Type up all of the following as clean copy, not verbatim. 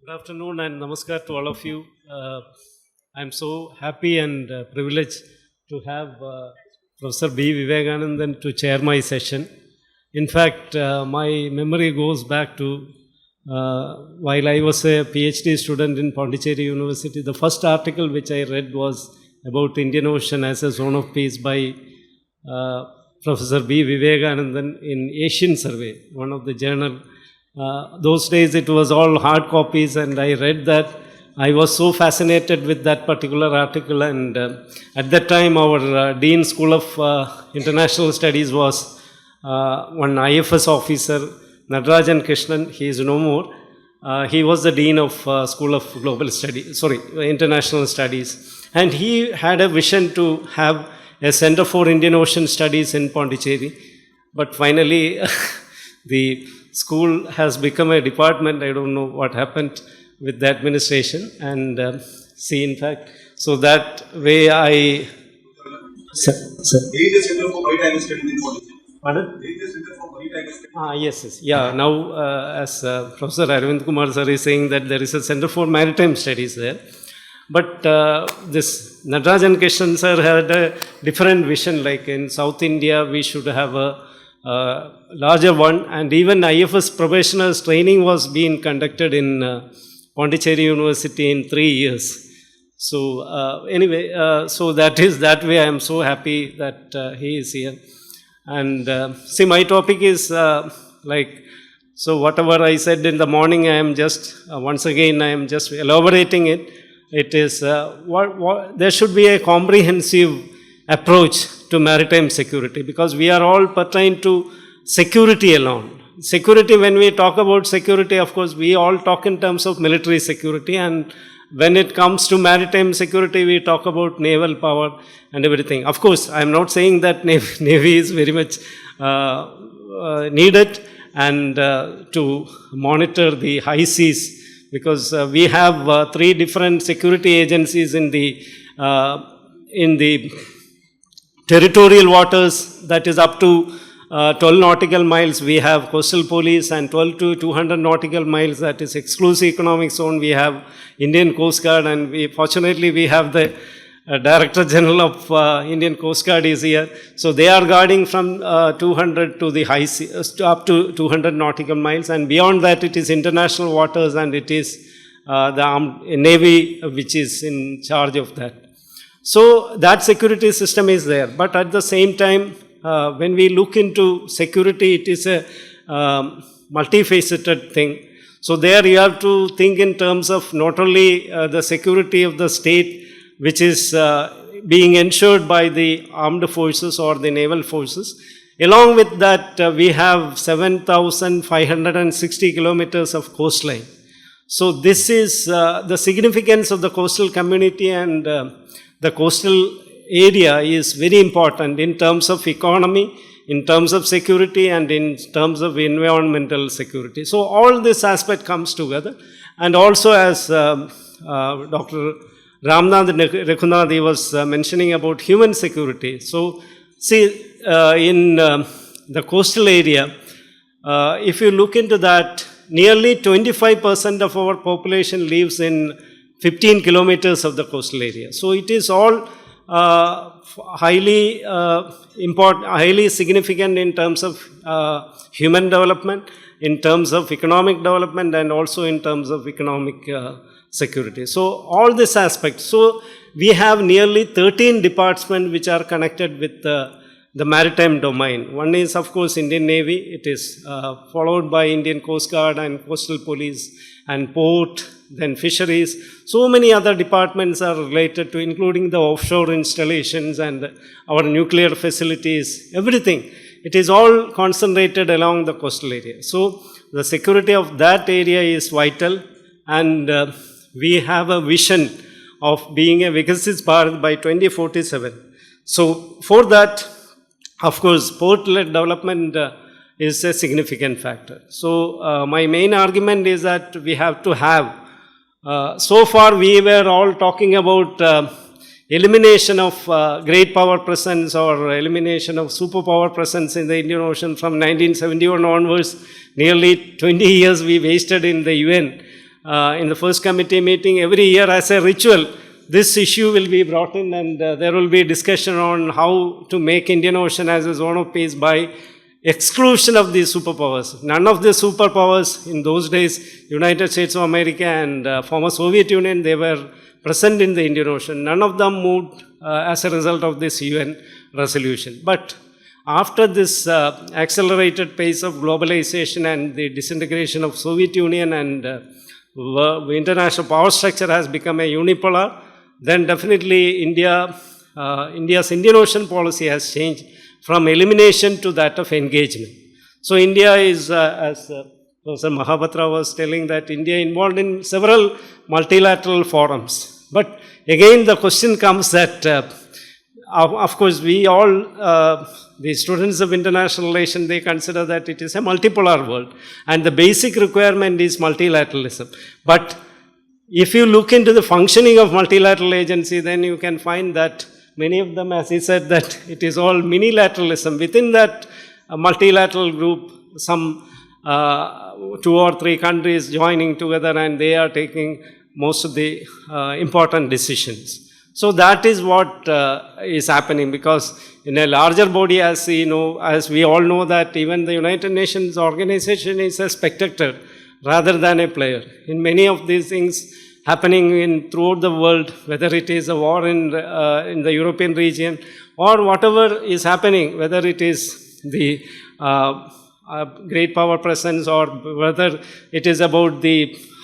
Good afternoon and namaskar to all of you. I'm so happy and privileged to have Professor B. Vivekanandan to chair my session. In fact, my memory goes back to while I was a PhD student in Pondicherry University. The first article which I read was about Indian Ocean as a zone of peace by Professor B. Vivekanandan in Asian Survey, one of the journal. Those days it was all hard copies, and I read that. I was so fascinated with that particular article, and at that time our Dean School of International Studies was one IFS officer, Natarajan Krishnan. He is no more. He was the Dean of School of International Studies, and he had a vision to have a Center for Indian Ocean Studies in Pondicherry, but finally the school has become a department. I don't know what happened with the administration, and in fact, so that way I... There is a Center for Maritime Studies in Pondicherry. Pardon? There is a Center for Maritime Studies. Yes. Yeah, now as Professor Arvind Kumar sir is saying that there is a Center for Maritime Studies there. But this Natarajan Krishnan sir had a different vision, like in South India we should have a larger one, and even IFS professionals training was being conducted in Pondicherry University in 3 years. So anyway, so that is that way I am so happy that he is here. And see, my topic is so whatever I said in the morning, I am just once again I am just elaborating it. It is there should be a comprehensive approach to maritime security, because we are all pertained to security alone. Security, when we talk about security, of course, we all talk in terms of military security, and when it comes to maritime security, we talk about naval power and everything. Of course, I am not saying that Navy is very much needed and to monitor the high seas, because we have 3 different security agencies in the territorial waters, that is up to 12 nautical miles. We have coastal police, and 12 to 200 nautical miles, that is exclusive economic zone. We have Indian Coast Guard, and fortunately we have the Director General of Indian Coast Guard is here. So they are guarding from 200 to the high sea, up to 200 nautical miles, and beyond that it is international waters, and it is the Navy which is in charge of that. So that security system is there, but at the same time, when we look into security, it is a multifaceted thing. So there you have to think in terms of not only the security of the state, which is being ensured by the armed forces or the naval forces. Along with that, we have 7,560 kilometers of coastline. So this is the significance of the coastal community, and the coastal area is very important in terms of economy, in terms of security, and in terms of environmental security. So all this aspect comes together. And also, as Dr. Ramnath Rekhunathi was mentioning about human security. So see, in the coastal area, if you look into that, nearly 25% of our population lives in 15 kilometers of the coastal area. So it is all highly important, highly significant in terms of human development, in terms of economic development, and also in terms of economic security. So all these aspects. So we have nearly 13 departments which are connected with the maritime domain. One is, of course, Indian Navy. It is followed by Indian Coast Guard and Coastal Police and Port, then Fisheries. So many other departments are related to, including the offshore installations and our nuclear facilities, everything. It is all concentrated along the coastal area. So the security of that area is vital, and we have a vision of being a Vikasit Bharat by 2047. So for that, of course, port-led development is a significant factor. So my main argument is that we have to have, so far we were all talking about elimination of great power presence or elimination of superpower presence in the Indian Ocean from 1971 onwards. Nearly 20 years we wasted in the UN in the first committee meeting, every year as a ritual, this issue will be brought in, and there will be discussion on how to make Indian Ocean as a zone of peace by exclusion of these superpowers. None of the superpowers in those days, United States of America and former Soviet Union, they were present in the Indian Ocean. None of them moved as a result of this UN resolution. But after this accelerated pace of globalization and the disintegration of Soviet Union, and the international power structure has become a unipolar, then definitely India's Indian Ocean policy has changed from elimination to that of engagement. So India is, as Professor Mahapatra was telling, that India involved in several multilateral forums. But again the question comes that, of course, we all, the students of international relations, they consider that it is a multipolar world, and the basic requirement is multilateralism. But if you look into the functioning of multilateral agency, then you can find that many of them, as he said, that it is all minilateralism. Within that multilateral group, some 2 or 3 countries joining together, and they are taking most of the important decisions. So that is what is happening, because in a larger body, as we all know, that even the United Nations organization is a spectator rather than a player. In many of these things happening throughout the world, whether it is a war in the European region, or whatever is happening, whether it is the great power presence, or whether it is about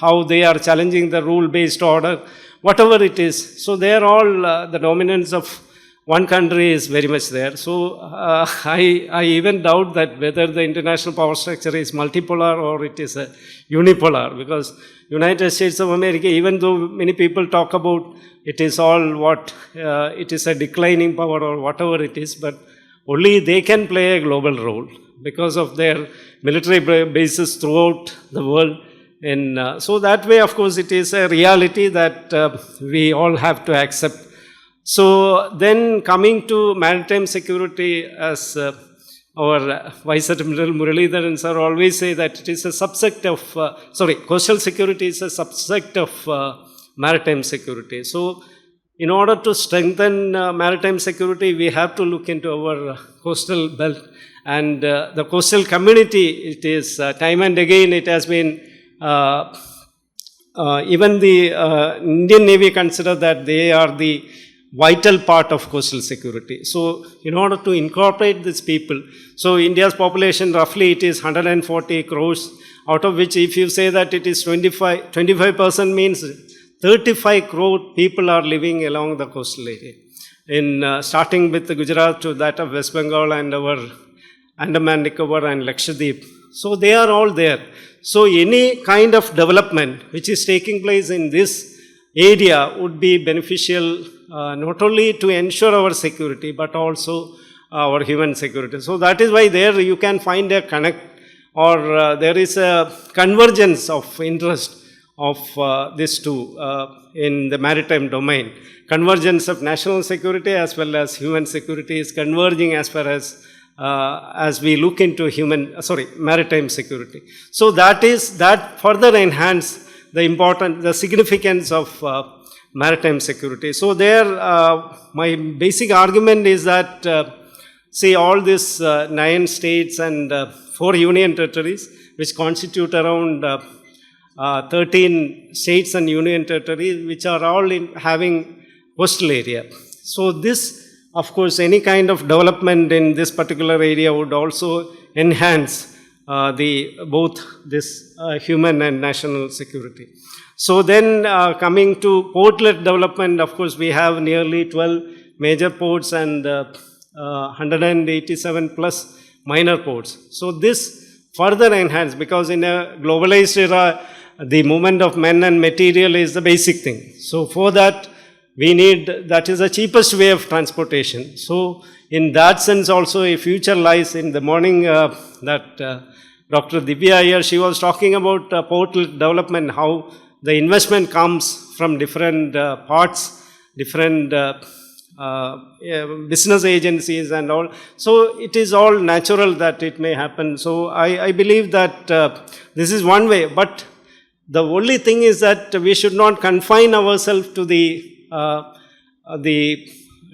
how they are challenging the rule-based order, whatever it is. So they are all, the dominance of one country is very much there. So I even doubt that whether the international power structure is multipolar or it is a unipolar, because United States of America, even though many people talk about it is all it is a declining power or whatever it is, but only they can play a global role because of their military bases throughout the world. And so that way, of course, it is a reality that we all have to accept. So then coming to maritime security, as our Vice Admiral Muralidharan sir always say that it is a subsect of, coastal security is a subsect of maritime security. So in order to strengthen maritime security, we have to look into our coastal belt. And the coastal community, it is time and again, it has been, even the Indian Navy consider that they are the vital part of coastal security. So in order to incorporate these people, so India's population roughly it is 140 crores, out of which if you say that it is 25% means 35 crore people are living along the coastal area. In starting with the Gujarat to that of West Bengal and our Andaman Nicobar and Lakshadweep. So they are all there. So any kind of development which is taking place in this area would be beneficial not only to ensure our security but also our human security. So that is why there you can find a connect, or there is a convergence of interest of these two in the maritime domain. Convergence of national security as well as human security is converging as far as we look into maritime security. So that further enhance the significance of maritime security. So there, my basic argument is that, see, all these 9 states and 4 union territories, which constitute around 13 states and union territories, which are all having coastal area. So this, of course, any kind of development in this particular area would also enhance both this human and national security. So then coming to port-led development, of course, we have nearly 12 major ports and 187 plus minor ports. So this further enhanced, because in a globalized era, the movement of men and material is the basic thing. So for that, that is the cheapest way of transportation. So in that sense also a future lies. In the morning that Dr. Divya here, she was talking about port development, how the investment comes from different parts, different business agencies and all. So it is all natural that it may happen. So I believe that this is one way, but The only thing is that we should not confine ourselves to the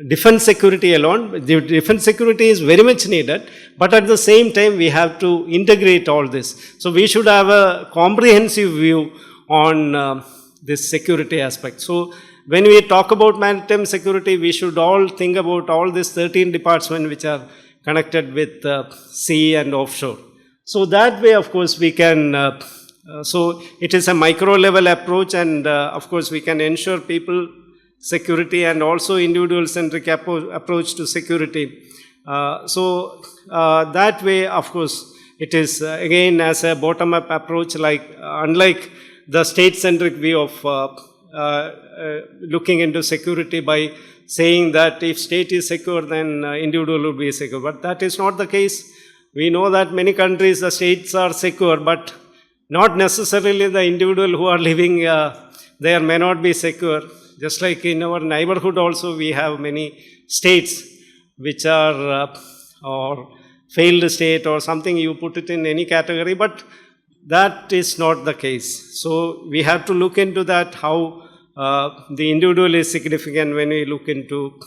defense security alone. The defense security is very much needed, but at the same time we have to integrate all this. So we should have a comprehensive view on this security aspect. So when we talk about maritime security, we should all think about all these 13 departments which are connected with sea and offshore. So that way, of course, we can, so it is a micro level approach, and of course we can ensure people security and also individual centric approach to security. So that way, of course, it is again as a bottom up approach, like unlike the state centric view of looking into security by saying that if state is secure, then individual will be secure. But that is not the case. We know that many countries, the states are secure, but not necessarily the individual who are living there may not be secure. Just like in our neighborhood also, we have many states which are or failed state or something, you put it in any category, but that is not the case. So we have to look into that, how the individual is significant when we look into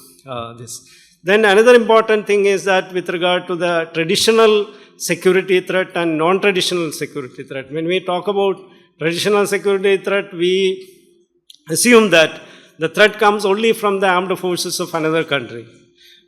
this. Then another important thing is that with regard to the traditional security threat and non-traditional security threat, when we talk about traditional security threat, we assume that the threat comes only from the armed forces of another country.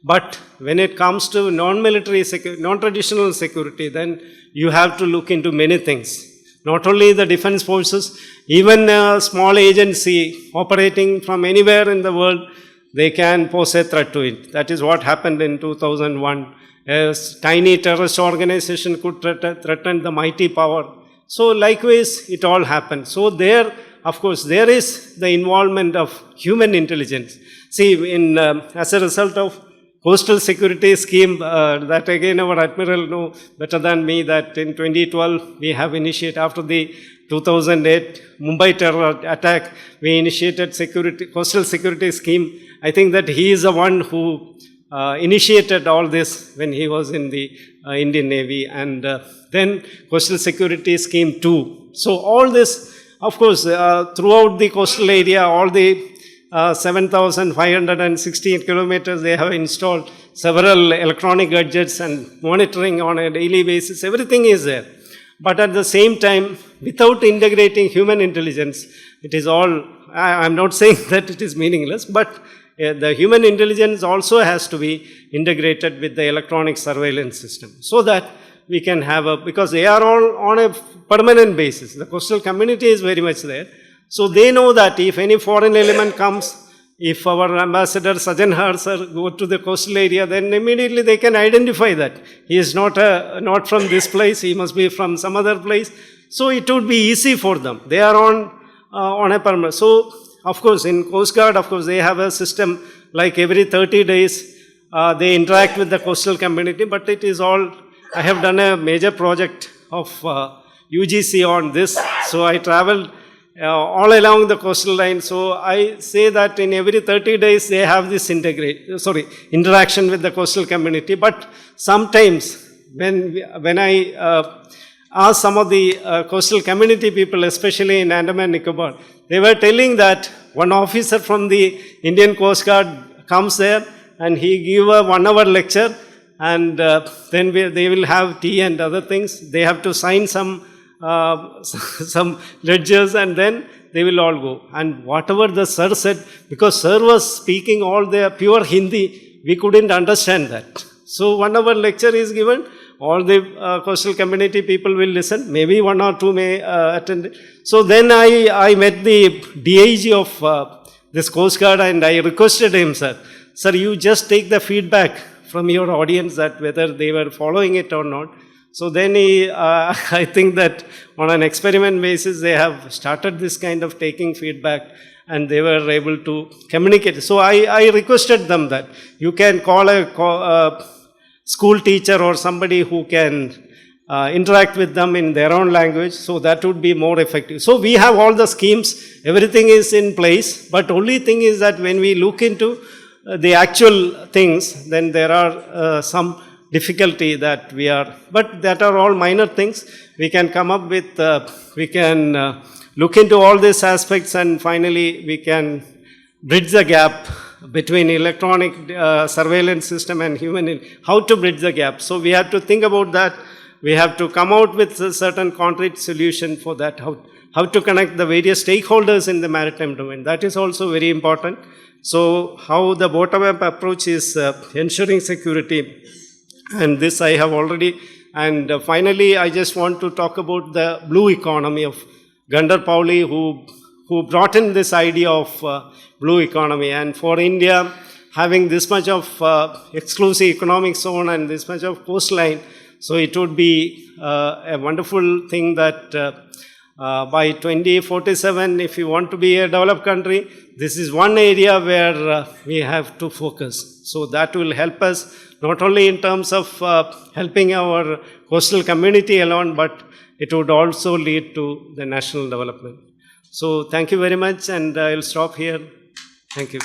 But when it comes to non-military security, non-traditional security, then you have to look into many things. Not only the defense forces, even a small agency operating from anywhere in the world, they can pose a threat to it. That is what happened in 2001. A tiny terrorist organization could threaten the mighty power. So likewise, it all happened. So there, of course, there is the involvement of human intelligence. See, in as a result of coastal security scheme, that again our admiral know better than me, that in 2012 we have initiated, after the 2008 Mumbai terror attack, we initiated coastal security scheme. I think that he is the one who initiated all this when he was in the Indian Navy, and then coastal security scheme 2. So all this, of course, throughout the coastal area, all the 7,516 kilometers, they have installed several electronic gadgets and monitoring on a daily basis. Everything is there. But at the same time, without integrating human intelligence, it is all, I'm not saying that it is meaningless, but the human intelligence also has to be integrated with the electronic surveillance system, so that we can have because they are all on a permanent basis. The coastal community is very much there. So they know that if any foreign element comes, if our ambassador Sajan Har sir go to the coastal area, then immediately they can identify that he is not from this place, he must be from some other place. So it would be easy for them. They are on a permanent. So of course, in Coast Guard, of course, they have a system like every 30 days they interact with the coastal community, but it is all, I have done a major project of UGC on this. So I traveled all along the coastal line. So I say that in every 30 days they have this interaction with the coastal community. But sometimes when I asked some of the coastal community people, especially in Andaman Nicobar, they were telling that one officer from the Indian Coast Guard comes there and he give a 1 hour lecture, and then they will have tea and other things. They have to sign some ledgers, and then they will all go. And whatever the sir said, because sir was speaking all the pure Hindi, we couldn't understand that. So 1 hour lecture is given, all the coastal community people will listen, maybe 1 or 2 may attend. So then I met the DIG of this Coast Guard, and I requested him, sir, you just take the feedback from your audience that whether they were following it or not. So then I think that on an experiment basis, they have started this kind of taking feedback, and they were able to communicate. So I requested them that you can call a school teacher or somebody who can interact with them in their own language, so that would be more effective. So we have all the schemes, everything is in place, but only thing is that when we look into the actual things, then there are some difficulty that we are, but that are all minor things. We can come up with, we can look into all these aspects, and finally we can bridge the gap between electronic surveillance system and human, how to bridge the gap. So we have to think about that. We have to come out with a certain concrete solution for that, how to connect the various stakeholders in the maritime domain. That is also very important. So how the bottom-up approach is ensuring security, and this I have already. And finally, I just want to talk about the blue economy of Gandhar Pauli, who brought in this idea of blue economy. And for India, having this much of exclusive economic zone and this much of coastline, so it would be a wonderful thing that by 2047, if you want to be a developed country, this is one area where we have to focus. So that will help us not only in terms of helping our coastal community alone, but it would also lead to the national development. So thank you very much, and I'll stop here. Thank you.